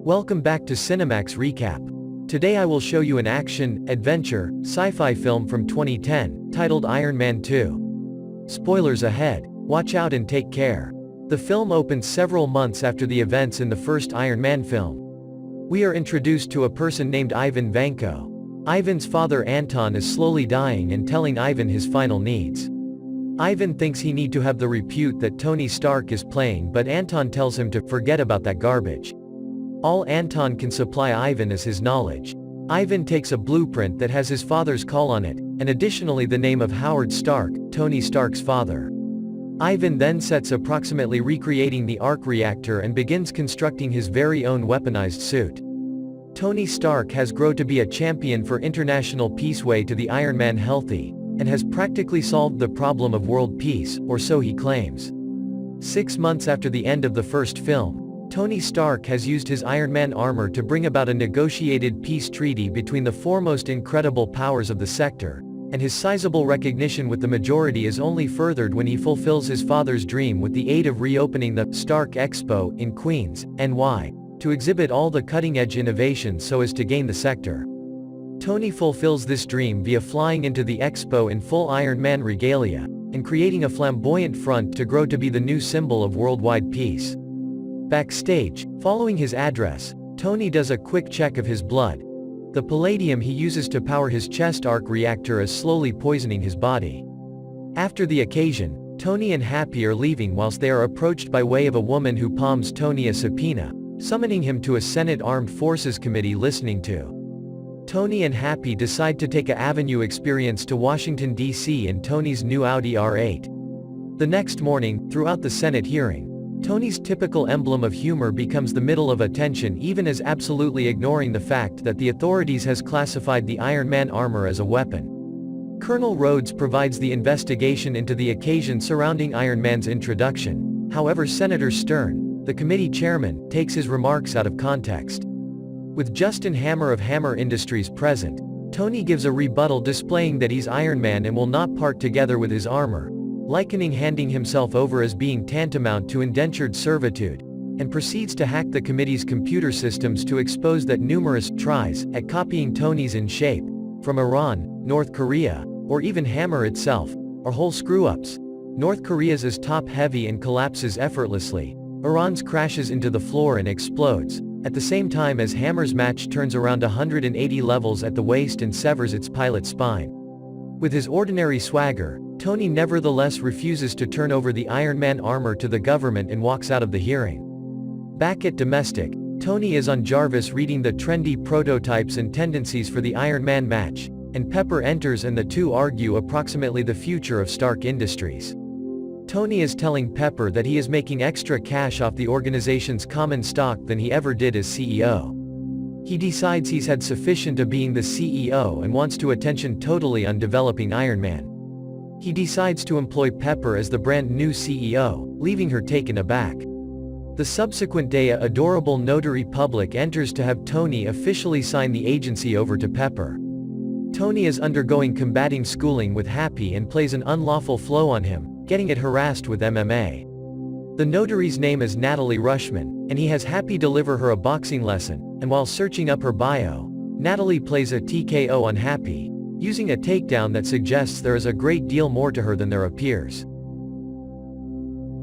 Welcome back to Cinemax Recap. Today I will show you an action, adventure, sci-fi film from 2010, titled Iron Man 2. Spoilers ahead, watch out and take care. The film opens several months after the events in the first Iron Man film. We are introduced to a person named Ivan Vanko. Ivan's father Anton is slowly dying and telling Ivan his final needs. Ivan thinks he need to have the repute that Tony Stark is playing, but Anton tells him to forget about that garbage. All Anton can supply Ivan is his knowledge. Ivan takes a blueprint that has his father's call on it, and additionally the name of Howard Stark, Tony Stark's father. Ivan then sets approximately recreating the arc reactor and begins constructing his very own weaponized suit. Tony Stark has grown to be a champion for international peace way to the Iron Man healthy, and has practically solved the problem of world peace, or so he claims. 6 months after the end of the first film, Tony Stark has used his Iron Man armor to bring about a negotiated peace treaty between the foremost incredible powers of the sector, and his sizable recognition with the majority is only furthered when he fulfills his father's dream with the aid of reopening the Stark Expo in Queens, NY, to exhibit all the cutting-edge innovations so as to gain the sector. Tony fulfills this dream via flying into the expo in full Iron Man regalia, and creating a flamboyant front to grow to be the new symbol of worldwide peace. Backstage, following his address, Tony does a quick check of his blood. The palladium he uses to power his chest arc reactor is slowly poisoning his body. After the occasion, Tony and Happy are leaving whilst they are approached by way of a woman who palms Tony a subpoena, summoning him to a Senate Armed Forces Committee listening to. Tony and Happy decide to take a Avenue experience to Washington, D.C. in Tony's new Audi R8. The next morning, throughout the Senate hearing, Tony's typical emblem of humor becomes the middle of attention, even as absolutely ignoring the fact that the authorities has classified the Iron Man armor as a weapon. Colonel Rhodes provides the investigation into the occasion surrounding Iron Man's introduction. However, Senator Stern, the committee chairman, takes his remarks out of context. With Justin Hammer of Hammer Industries present, Tony gives a rebuttal displaying that he's Iron Man and will not part together with his armor, likening handing himself over as being tantamount to indentured servitude, and proceeds to hack the committee's computer systems to expose that numerous tries at copying Tony's in shape, from Iran, North Korea, or even Hammer itself, are whole screw-ups. North Korea's is top-heavy and collapses effortlessly. Iran's crashes into the floor and explodes, at the same time as Hammer's match turns around 180 levels at the waist and severs its pilot's spine. With his ordinary swagger, Tony nevertheless refuses to turn over the Iron Man armor to the government and walks out of the hearing. Back at domestic, Tony is on Jarvis reading the trendy prototypes and tendencies for the Iron Man match, and Pepper enters and the two argue approximately the future of Stark Industries. Tony is telling Pepper that he is making extra cash off the organization's common stock than he ever did as CEO. He decides he's had sufficient of being the CEO and wants to attention totally on developing Iron Man. He decides to employ Pepper as the brand new CEO, leaving her taken aback. The subsequent day, a adorable notary public enters to have Tony officially sign the agency over to Pepper. Tony is undergoing combating schooling with Happy and plays an unlawful flow on him, getting it harassed with MMA. The notary's name is Natalie Rushman, and he has Happy deliver her a boxing lesson, and while searching up her bio, Natalie plays a TKO on Happy, using a takedown that suggests there is a great deal more to her than there appears.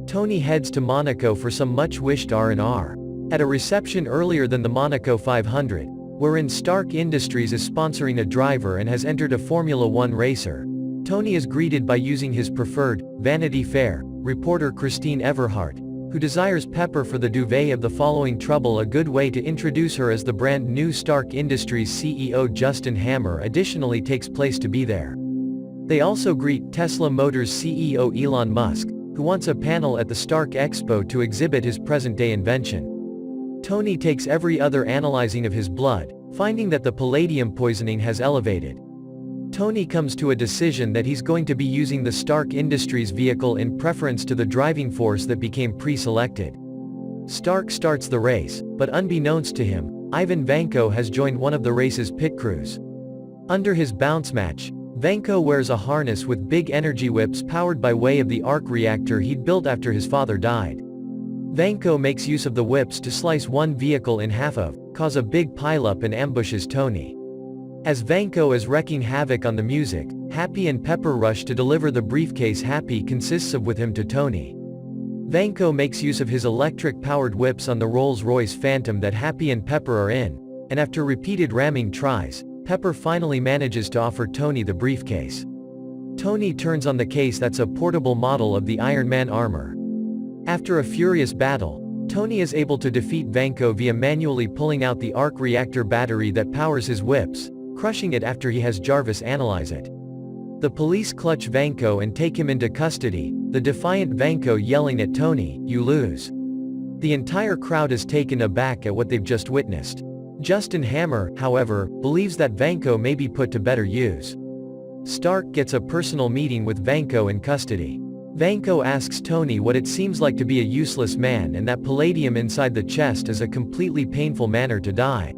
Tony heads to Monaco for some much-wished R&R. At a reception earlier than the Monaco 500, wherein Stark Industries is sponsoring a driver and has entered a Formula One racer, Tony is greeted by using his preferred, Vanity Fair, reporter Christine Everhart, who desires Pepper for the duvet of the following trouble, a good way to introduce her as the brand new Stark Industries CEO. Justin Hammer additionally takes place to be there. They also greet Tesla Motors CEO Elon Musk, who wants a panel at the Stark Expo to exhibit his present-day invention. Tony takes every other analyzing of his blood, finding that the palladium poisoning has elevated. Tony comes to a decision that he's going to be using the Stark Industries vehicle in preference to the driving force that became pre-selected. Stark starts the race, but unbeknownst to him, Ivan Vanko has joined one of the race's pit crews. Under his bounce match, Vanko wears a harness with big energy whips powered by way of the arc reactor he'd built after his father died. Vanko makes use of the whips to slice one vehicle in half cause a big pileup and ambushes Tony. As Vanko is wreaking havoc on the music, Happy and Pepper rush to deliver the briefcase Happy consists of with him to Tony. Vanko makes use of his electric-powered whips on the Rolls-Royce Phantom that Happy and Pepper are in, and after repeated ramming tries, Pepper finally manages to offer Tony the briefcase. Tony turns on the case that's a portable model of the Iron Man armor. After a furious battle, Tony is able to defeat Vanko via manually pulling out the arc reactor battery that powers his whips, crushing it after he has Jarvis analyze it. The police clutch Vanko and take him into custody, the defiant Vanko yelling at Tony, "You lose." The entire crowd is taken aback at what they've just witnessed. Justin Hammer, however, believes that Vanko may be put to better use. Stark gets a personal meeting with Vanko in custody. Vanko asks Tony what it seems like to be a useless man and that palladium inside the chest is a completely painful manner to die.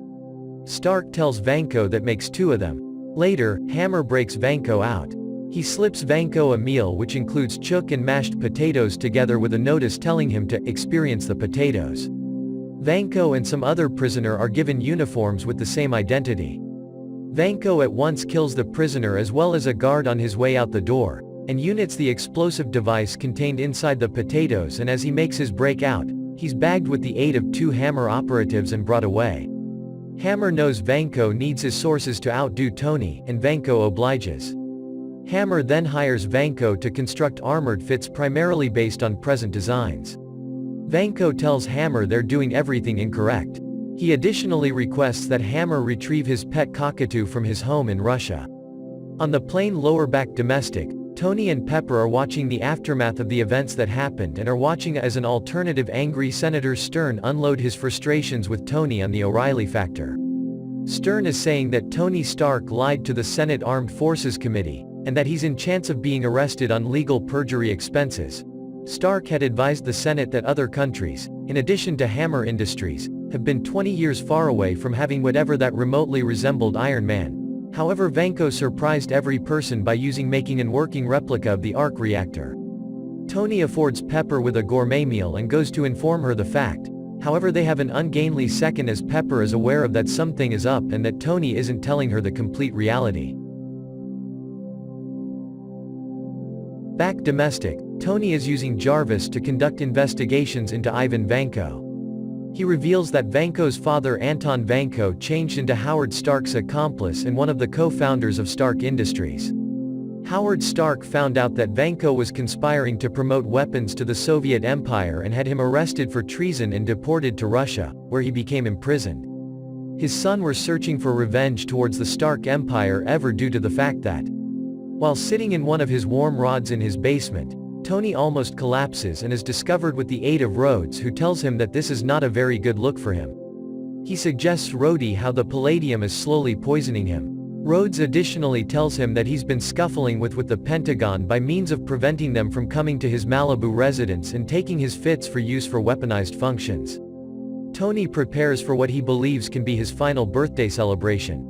Stark tells Vanko that makes two of them. Later, Hammer breaks Vanko out. He slips Vanko a meal which includes chook and mashed potatoes together with a notice telling him to experience the potatoes. Vanko and some other prisoner are given uniforms with the same identity. Vanko at once kills the prisoner as well as a guard on his way out the door, and units the explosive device contained inside the potatoes, and as he makes his break out, he's bagged with the aid of two Hammer operatives and brought away. Hammer knows Vanko needs his sources to outdo Tony, and Vanko obliges. Hammer then hires Vanko to construct armored fits primarily based on present designs. Vanko tells Hammer they're doing everything incorrect. He additionally requests that Hammer retrieve his pet cockatoo from his home in Russia. On the plane lower back domestic, Tony and Pepper are watching the aftermath of the events that happened and are watching as an alternative angry Senator Stern unload his frustrations with Tony on the O'Reilly factor. Stern is saying that Tony Stark lied to the Senate Armed Forces Committee, and that he's in chance of being arrested on legal perjury expenses. Stark had advised the Senate that other countries, in addition to Hammer Industries, have been 20 years far away from having whatever that remotely resembled Iron Man. However, Vanko surprised every person by making an working replica of the arc reactor. Tony affords Pepper with a gourmet meal and goes to inform her the fact. However, they have an ungainly second as Pepper is aware of that something is up and that Tony isn't telling her the complete reality. Back domestic, Tony is using Jarvis to conduct investigations into Ivan Vanko. He reveals that Vanko's father Anton Vanko changed into Howard Stark's accomplice and one of the co-founders of Stark Industries. Howard Stark found out that Vanko was conspiring to promote weapons to the Soviet Empire and had him arrested for treason and deported to Russia, where he became imprisoned. His son were searching for revenge towards the Stark Empire ever due to the fact that, while sitting in one of his warm rods in his basement, Tony almost collapses and is discovered with the aid of Rhodes, who tells him that this is not a very good look for him. He suggests Rhodey how the palladium is slowly poisoning him. Rhodes additionally tells him that he's been scuffling with the Pentagon by means of preventing them from coming to his Malibu residence and taking his fits for use for weaponized functions. Tony prepares for what he believes can be his final birthday celebration.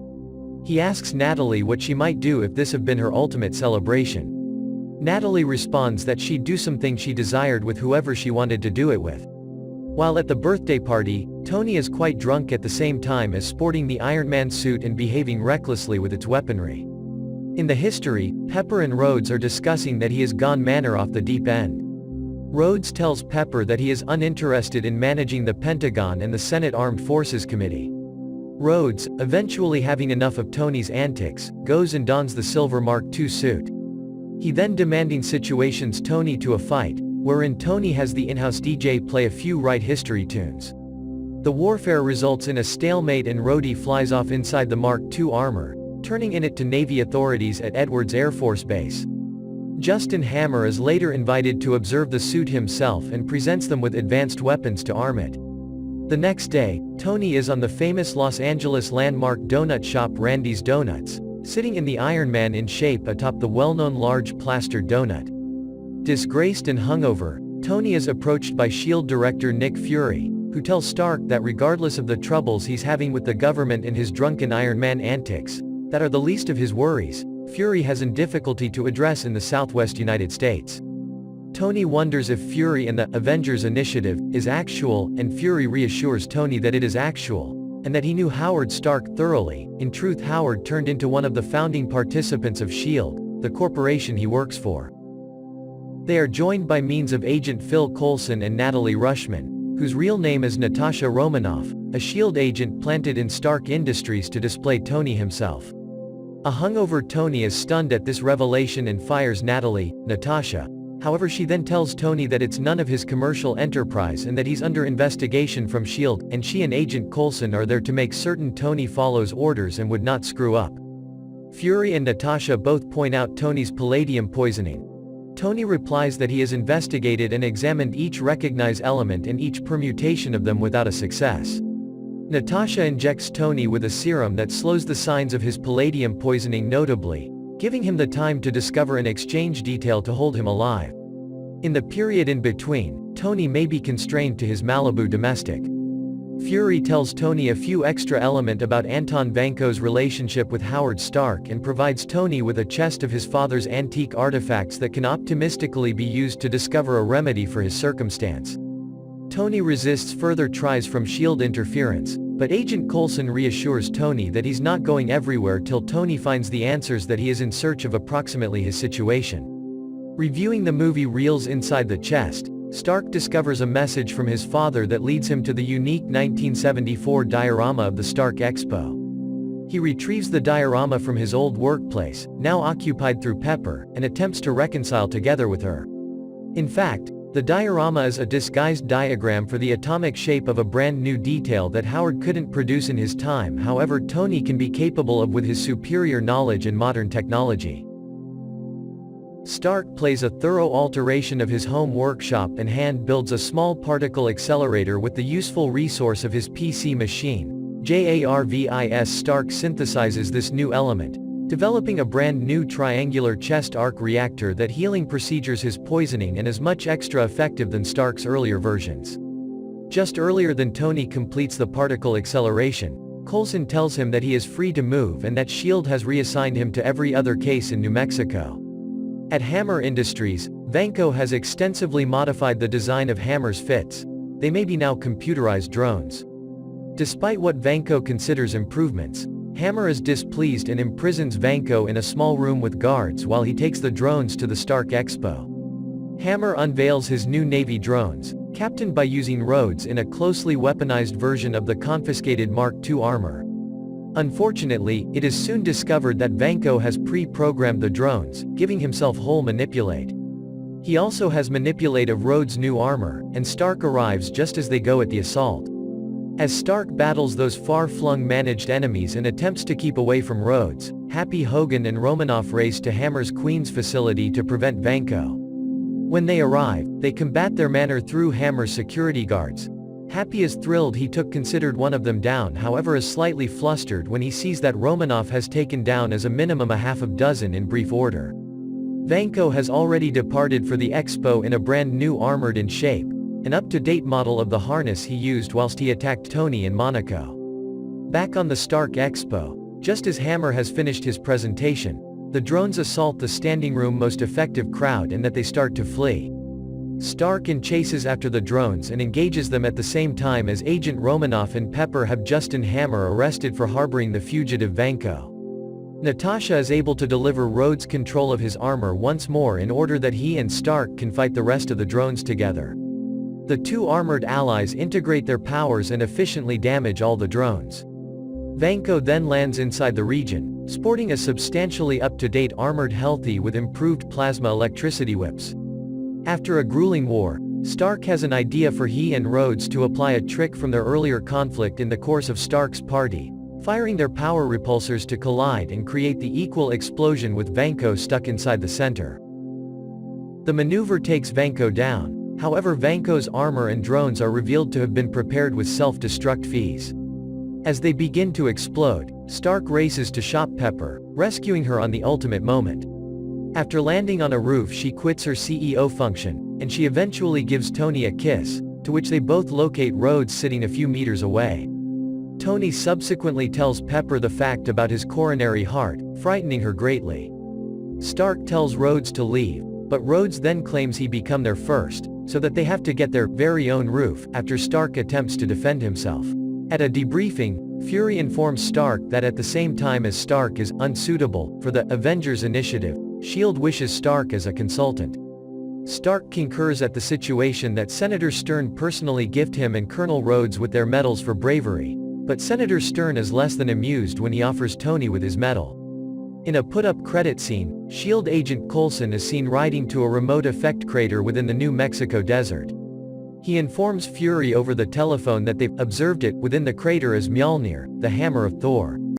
He asks Natalie what she might do if this had been her ultimate celebration. Natalie responds that she'd do something she desired with whoever she wanted to do it with. While at the birthday party, Tony is quite drunk at the same time as sporting the Iron Man suit and behaving recklessly with its weaponry. In the history, Pepper and Rhodes are discussing that he has gone manner off the deep end. Rhodes tells Pepper that he is uninterested in managing the Pentagon and the Senate Armed Forces Committee. Rhodes, eventually having enough of Tony's antics, goes and dons the silver Mark II suit. He then demanding situations Tony to a fight, wherein Tony has the in-house DJ play a few right history tunes. The warfare results in a stalemate and Rhodey flies off inside the Mark II armor, turning in it to Navy authorities at Edwards Air Force Base. Justin Hammer is later invited to observe the suit himself and presents them with advanced weapons to arm it. The next day, Tony is on the famous Los Angeles landmark donut shop Randy's Donuts, sitting in the Iron Man in shape atop the well-known large plastered donut. Disgraced and hungover, Tony is approached by S.H.I.E.L.D. director Nick Fury, who tells Stark that regardless of the troubles he's having with the government and his drunken Iron Man antics, that are the least of his worries, Fury has a difficulty to address in the southwest United States. Tony wonders if Fury and the Avengers initiative is actual, and Fury reassures Tony that it is actual, and that he knew Howard Stark thoroughly. In truth, Howard turned into one of the founding participants of S.H.I.E.L.D., the corporation he works for. They are joined by means of Agent Phil Coulson and Natalie Rushman, whose real name is Natasha Romanoff, a S.H.I.E.L.D. agent planted in Stark Industries to display Tony himself. A hungover Tony is stunned at this revelation and fires Natasha. However, she then tells Tony that it's none of his commercial enterprise and that he's under investigation from S.H.I.E.L.D., and she and Agent Coulson are there to make certain Tony follows orders and would not screw up. Fury and Natasha both point out Tony's palladium poisoning. Tony replies that he has investigated and examined each recognized element and each permutation of them without a success. Natasha injects Tony with a serum that slows the signs of his palladium poisoning notably, giving him the time to discover an exchange detail to hold him alive. In the period in between, Tony may be constrained to his Malibu domestic. Fury tells Tony a few extra elements about Anton Vanko's relationship with Howard Stark and provides Tony with a chest of his father's antique artifacts that can optimistically be used to discover a remedy for his circumstance. Tony resists further tries from S.H.I.E.L.D. interference, but Agent Coulson reassures Tony that he's not going everywhere till Tony finds the answers that he is in search of approximately his situation. Reviewing the movie reels inside the chest, Stark discovers a message from his father that leads him to the unique 1974 diorama of the Stark Expo. He retrieves the diorama from his old workplace, now occupied through Pepper, and attempts to reconcile together with her. In fact, the diorama is a disguised diagram for the atomic shape of a brand new detail that Howard couldn't produce in his time. However, Tony can be capable of with his superior knowledge and modern technology. Stark plays a thorough alteration of his home workshop and hand builds a small particle accelerator with the useful resource of his PC machine. JARVIS Stark synthesizes this new element, developing a brand new triangular chest arc reactor that healing procedures his poisoning and is much extra effective than Stark's earlier versions. Just earlier than Tony completes the particle acceleration, Coulson tells him that he is free to move and that S.H.I.E.L.D. has reassigned him to every other case in New Mexico. At Hammer Industries, Vanko has extensively modified the design of Hammer's fits. They may be now computerized drones. Despite what Vanko considers improvements, Hammer is displeased and imprisons Vanko in a small room with guards while he takes the drones to the Stark Expo. Hammer unveils his new Navy drones, captained by using Rhodes in a closely weaponized version of the confiscated Mark II armor. Unfortunately, it is soon discovered that Vanko has pre-programmed the drones, giving himself whole manipulate. He also has manipulate of Rhodes' new armor, and Stark arrives just as they go at the assault. As Stark battles those far-flung managed enemies and attempts to keep away from Rhodes, Happy Hogan and Romanoff race to Hammer's Queen's facility to prevent Vanko. When they arrive, they combat their manner through Hammer's security guards. Happy is thrilled he considered one of them down, however is slightly flustered when he sees that Romanoff has taken down as a minimum a half a dozen in brief order. Vanko has already departed for the expo in a brand new armored in shape, an up-to-date model of the harness he used whilst he attacked Tony in Monaco. Back on the Stark Expo, just as Hammer has finished his presentation, the drones assault the standing room most effective crowd and that they start to flee. Stark chases after the drones and engages them at the same time as Agent Romanoff and Pepper have Justin Hammer arrested for harboring the fugitive Vanko. Natasha is able to deliver Rhodes control of his armor once more in order that he and Stark can fight the rest of the drones together. The two armored allies integrate their powers and efficiently damage all the drones. Vanko then lands inside the region, sporting a substantially up-to-date armored healthy with improved plasma electricity whips. After a grueling war, Stark has an idea for he and Rhodes to apply a trick from their earlier conflict in the course of Stark's party, firing their power repulsors to collide and create the equal explosion with Vanko stuck inside the center. The maneuver takes Vanko down, however Vanko's armor and drones are revealed to have been prepared with self-destruct fees. As they begin to explode, Stark races to shop Pepper, rescuing her on the ultimate moment. After landing on a roof she quits her CEO function, and she eventually gives Tony a kiss, to which they both locate Rhodes sitting a few meters away. Tony subsequently tells Pepper the fact about his coronary heart, frightening her greatly. Stark tells Rhodes to leave, But Rhodes then claims he become their first, so that they have to get their very own roof, after Stark attempts to defend himself. At a debriefing, Fury informs Stark that at the same time as Stark is unsuitable for the Avengers Initiative, S.H.I.E.L.D. wishes Stark as a consultant. Stark concurs at the situation that Senator Stern personally gift him and Colonel Rhodes with their medals for bravery, but Senator Stern is less than amused when he offers Tony with his medal. In a put-up credit scene, S.H.I.E.L.D. agent Coulson is seen riding to a remote effect crater within the New Mexico desert. He informs Fury over the telephone that they've observed it within the crater as Mjolnir, the hammer of Thor.